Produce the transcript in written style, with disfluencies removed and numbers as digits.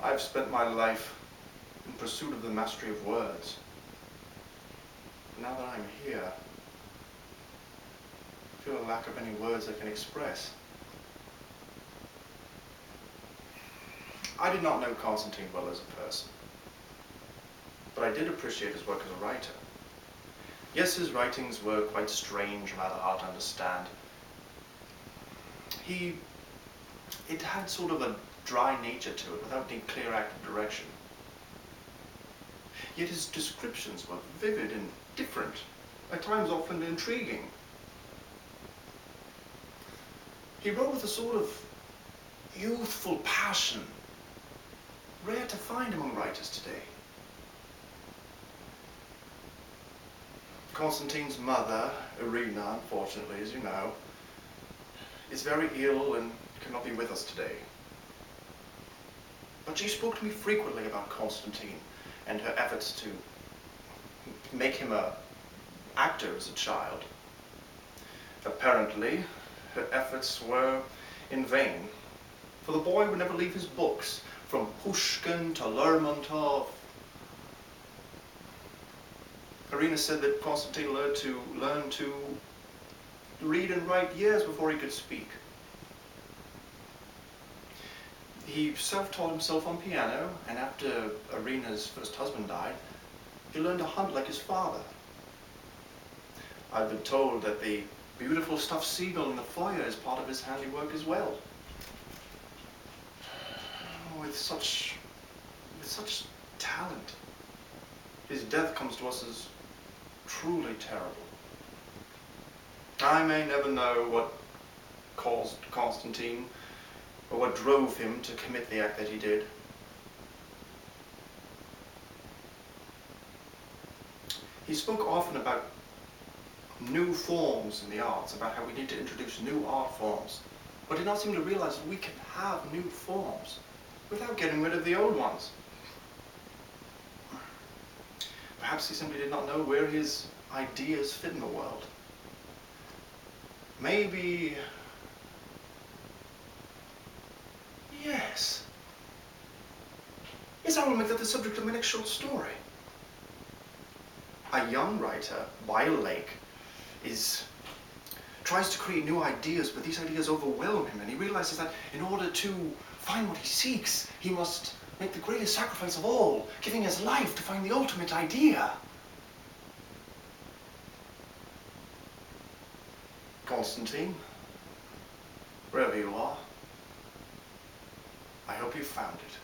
I've spent my life in pursuit of the mastery of words. Now that I'm here, I feel a lack of any words I can express. I did not know Konstantin well as a person, but I did appreciate his work as a writer. Yes, his writings were quite strange and rather hard to understand. It had sort of a dry nature to it, without any clear active direction. Yet his descriptions were vivid and different, at times often intriguing. He wrote with a sort of youthful passion, rare to find among writers today. Konstantin's mother, Irina, unfortunately, as you know, is very ill and cannot be with us today. But she spoke to me frequently about Konstantin and her efforts to make him an actor as a child. Apparently, her efforts were in vain, for the boy would never leave his books, from Pushkin to Lermontov. Irina said that Konstantin learned to read and write years before he could speak. He self-taught himself on piano, and after Irina's first husband died, he learned to hunt like his father. I've been told that the beautiful stuffed seagull in the foyer is part of his handiwork as well. With such talent, his death comes to us as truly terrible. I may never know what caused Konstantin, or what drove him to commit the act that he did. He spoke often about new forms in the arts, about how we need to introduce new art forms, but did not seem to realize that we can have new forms without getting rid of the old ones. Perhaps he simply did not know where his ideas fit in the world. Maybe... Yes, I will make that the subject of my next short story. A young writer by a lake tries to create new ideas, but these ideas overwhelm him, and he realizes that in order to find what he seeks, he must make the greatest sacrifice of all, giving his life to find the ultimate idea. Konstantin, wherever you are, I hope you found it.